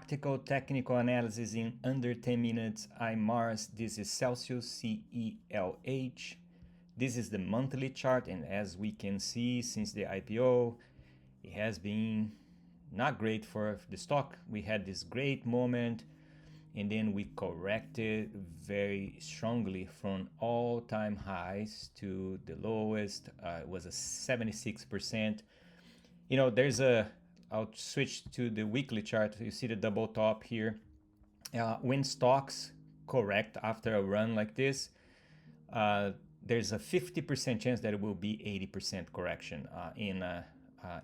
practical technical analysis in under 10 minutes. I'm Mars. This is Celsius, CELH. This is the monthly chart, and as we can see, since the IPO, it has been not great for the stock. We had this great moment, and then we corrected very strongly from all-time highs to the lowest. It was a 76%. I'll switch to the weekly chart. You see the double top here. When stocks correct after a run like this, there's a 50% chance that it will be 80% correction, and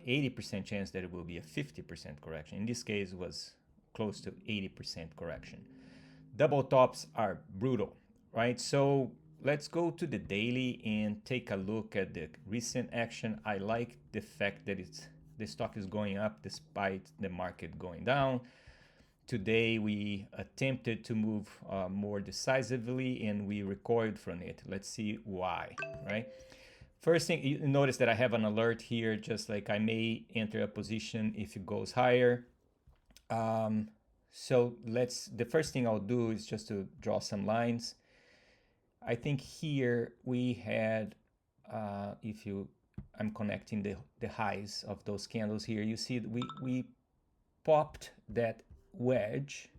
80% chance that it will be a 50% correction. In this case, it was close to 80% correction. Double tops are brutal, right? So let's go to the daily and take a look at the recent action. I like the fact that the stock is going up despite the market going down. Today we attempted to move more decisively and we recoiled from it. Let's see why, right? First thing, you notice that I have an alert here, just like I may enter a position if it goes higher. The first thing I'll do is just to draw some lines. I think here we had, I'm connecting the highs of those candles here. You see that we popped that wedge,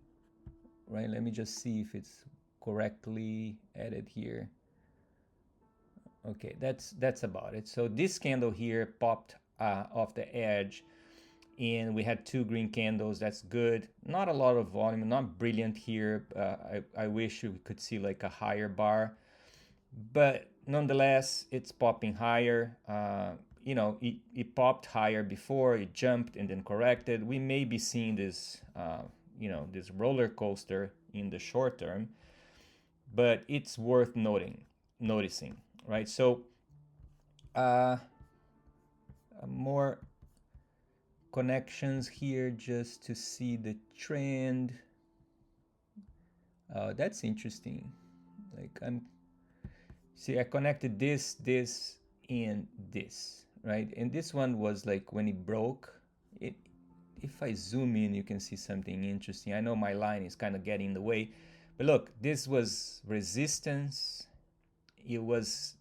right? Let me just see if it's correctly added here. Okay, that's about it. So this candle here popped off the edge, and we had two green candles. That's good. Not a lot of volume, not brilliant here. I wish we could see like a higher bar, but nonetheless, it's popping higher. It popped higher before, it jumped and then corrected. We may be seeing this, this roller coaster in the short term, but it's worth noticing, right? So, more connections here just to see the trend. That's interesting. Like I connected this, and this, right? And this one was like when it broke. If I zoom in, you can see something interesting. I know my line is kind of getting in the way, but look, this was resistance. It was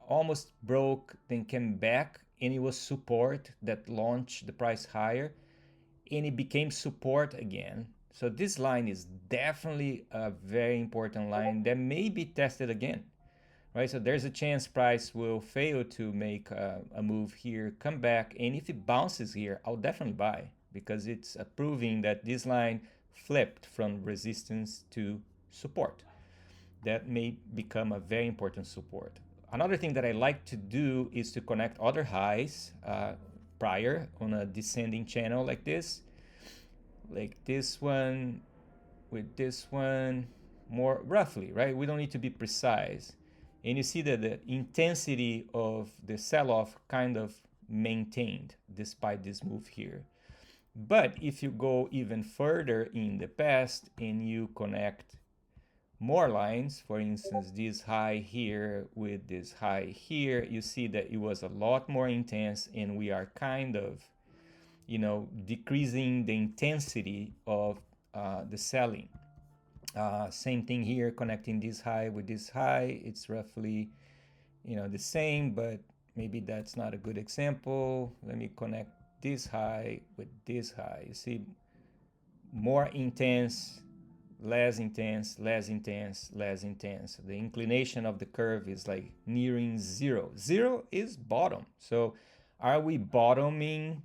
almost broke, then came back, and it was support that launched the price higher, and it became support again. So this line is definitely a very important line that may be tested again, right? So there's a chance price will fail to make a move here, come back, and if it bounces here, I'll definitely buy, because it's proving that this line flipped from resistance to support. That may become a very important support. Another thing that I like to do is to connect other highs prior on a descending channel like this one with this one, more roughly, right? We don't need to be precise. And you see that the intensity of the sell-off kind of maintained despite this move here. But if you go even further in the past and you connect more lines, for instance, this high here with this high here, you see that it was a lot more intense, and we are kind of, decreasing the intensity of the selling. Same thing here, connecting this high with this high. It's roughly, the same, but maybe that's not a good example. Let me connect this high with this high. You see, more intense, less intense, less intense, less intense. The inclination of the curve is like nearing zero. Zero is bottom. So are we bottoming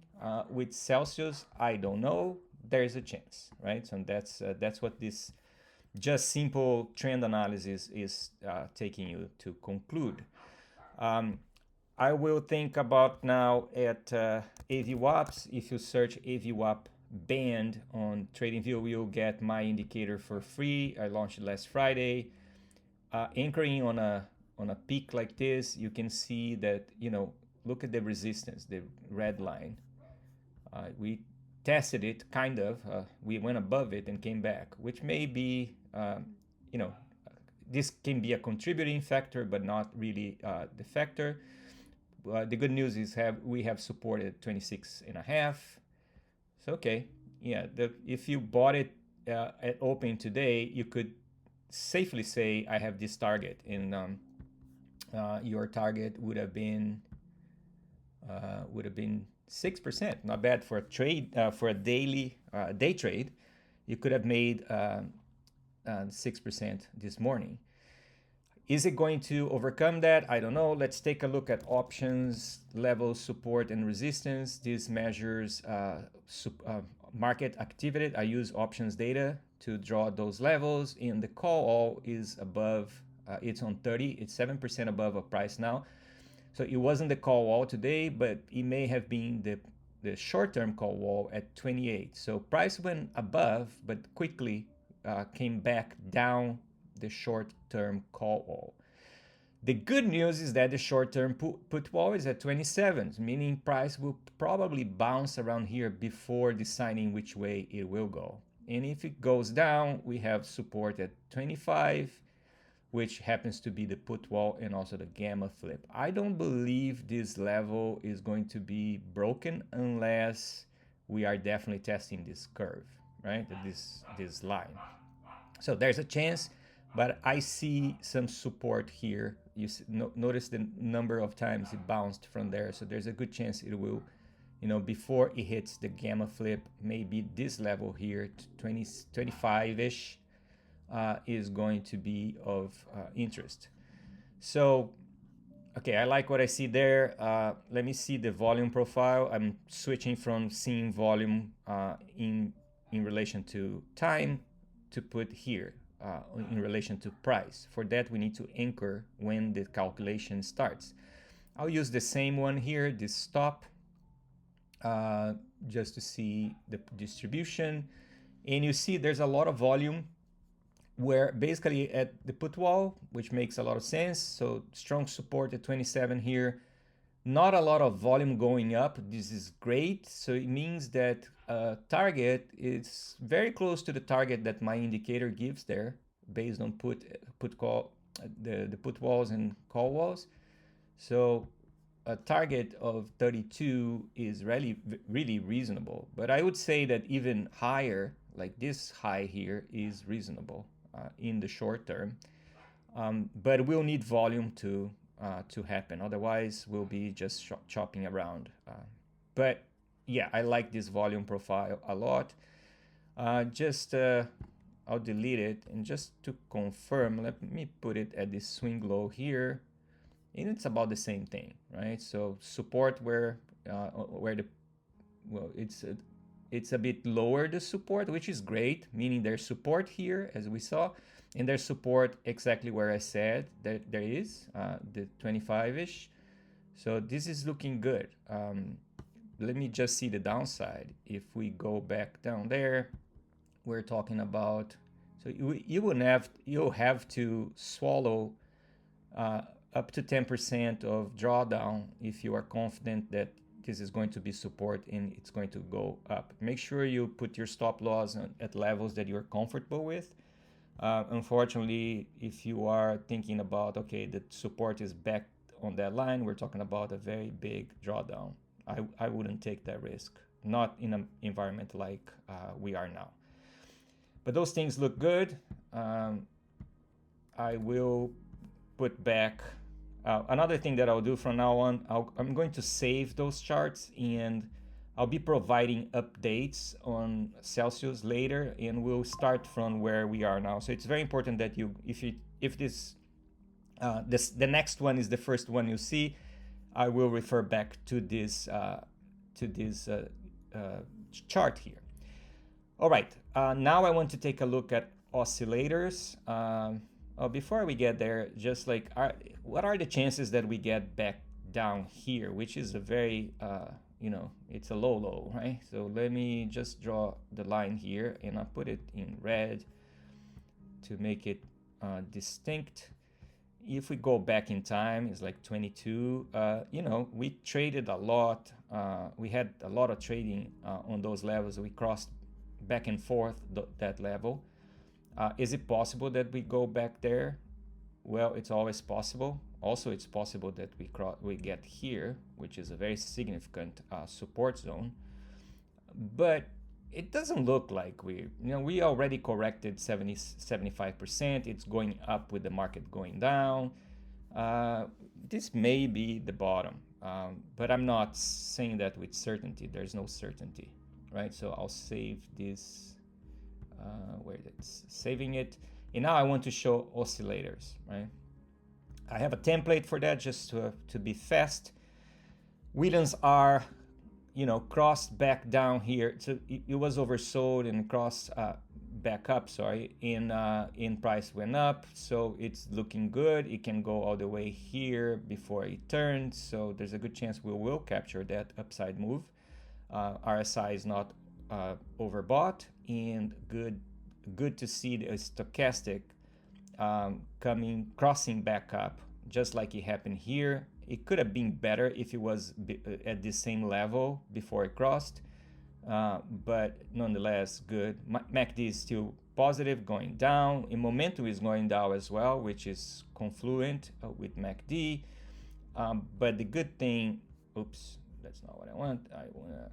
with Celsius? I don't know. There's a chance, right? So that's what this just simple trend analysis is taking you to conclude. I will think about now at AVWAPs. If you search AVWAP band on TradingView, you'll get my indicator for free. I launched it last Friday. Anchoring on a peak like this, you can see that, look at the resistance, the red line. We tested it, kind of. We went above it and came back, which may be, this can be a contributing factor, but not really the factor. The good news is we have supported 26.5. So, okay, yeah, if you bought it at open today, you could safely say I have this target, and your target would have been 6%. Not bad for a trade, for a daily day trade. You could have made 6% this morning. Is it going to overcome that? I don't know. Let's take a look at options, levels, support, and resistance. This measures market activity. I use options data to draw those levels, and the call all is above, it's on 30, it's 7% above a price now. So it wasn't the call wall today, but it may have been the short-term call wall at 28. So price went above, but quickly came back down the short-term call wall. The good news is that the short-term put wall is at 27, meaning price will probably bounce around here before deciding which way it will go. And if it goes down, we have support at 25, which happens to be the put wall and also the gamma flip. I don't believe this level is going to be broken unless we are definitely testing this curve, right? This line. So there's a chance, but I see some support here. You notice the number of times it bounced from there. So there's a good chance it will, before it hits the gamma flip, maybe this level here, 25-ish, is going to be of interest. So, okay, I like what I see there. Let me see the volume profile. I'm switching from seeing volume in relation to time to put here in relation to price. For that, we need to anchor when the calculation starts. I'll use the same one here, this stop, just to see the distribution. And you see there's a lot of volume where basically at the put wall, which makes a lot of sense. So strong support at 27 here. Not a lot of volume going up. This is great. So it means that target is very close to the target that my indicator gives there based on the put walls and call walls. So a target of 32 is really reasonable. But I would say that even higher, like this high here, is reasonable in the short term. But we'll need volume to happen. Otherwise, we'll be just chopping around. But yeah, I like this volume profile a lot. I'll delete it, and just to confirm, let me put it at this swing low here, and it's about the same thing, right? So support where it's a bit lower, the support, which is great, meaning there's support here as we saw, and there's support exactly where I said that there is, the 25-ish. So this is looking good. Let me just see the downside. If we go back down there, we're talking about, so you'll have to swallow up to 10% of drawdown if you are confident that this is going to be support and it's going to go up. Make sure you put your stop loss at levels that you're comfortable with. Unfortunately, if you are thinking about, okay, the support is back on that line, we're talking about a very big drawdown. I wouldn't take that risk, not in an environment like we are now. But those things look good. I will put back. Another thing that I'll do from now on, I'm going to save those charts, and I'll be providing updates on Celsius later, and we'll start from where we are now. So it's very important that if the next one is the first one you see, I will refer back to this chart here. All right, now I want to take a look at oscillators. Before we get there, just like, what are the chances that we get back down here, which is a very, it's a low, right? So let me just draw the line here, and I'll put it in red to make it distinct. If we go back in time, it's like 22. We traded a lot. We had a lot of trading on those levels. We crossed back and forth that level. Is it possible that we go back there? Well, it's always possible. Also, it's possible that we get here, which is a very significant support zone. But it doesn't look like we already corrected 75%. It's going up with the market going down. This may be the bottom, but I'm not saying that with certainty. There's no certainty, right? So I'll save this, where it's saving it. And now I want to show oscillators, right? I have a template for that just to be fast. Williams are, crossed back down here. So it was oversold and crossed back up, sorry, in price went up. So it's looking good. It can go all the way here before it turns. So there's a good chance we will capture that upside move. RSI is not overbought, and good to see the stochastic crossing back up, just like it happened here. It could have been better if it was at the same level before it crossed, but nonetheless good. MACD is still positive, going down, and momentum is going down as well, which is confluent with MACD. But the good thing, oops, that's not what I want. I want to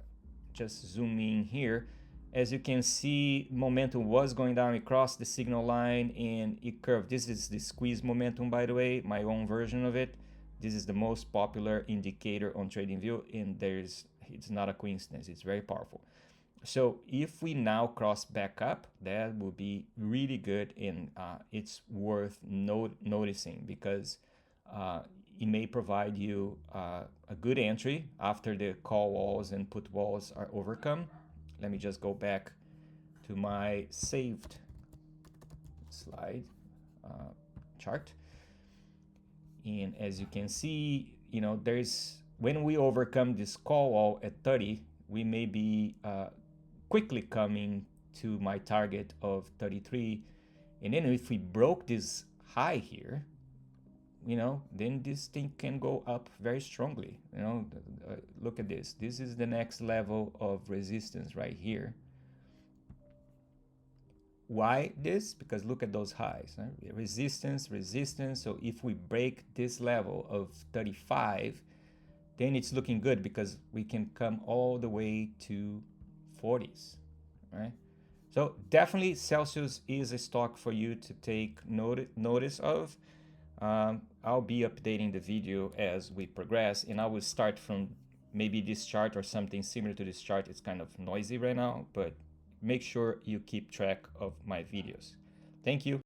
just zoom in here. As you can see, momentum was going down. It crossed the signal line and it curved. This is the squeeze momentum, by the way, my own version of it. This is the most popular indicator on TradingView, and it's not a coincidence. It's very powerful. So if we now cross back up, that will be really good, and it's worth noticing, because it may provide you a good entry after the call walls and put walls are overcome. Let me just go back to my saved slide chart. And as you can see, when we overcome this call wall at 30, we may be quickly coming to my target of 33. And then if we broke this high here, then this thing can go up very strongly. Look at this. This is the next level of resistance right here. Why this? Because look at those highs, right? Resistance. So if we break this level of 35, then it's looking good, because we can come all the way to 40s, right? So definitely Celsius is a stock for you to take notice of. I'll be updating the video as we progress, and I will start from maybe this chart or something similar to this chart. It's kind of noisy right now, but make sure you keep track of my videos. Thank you.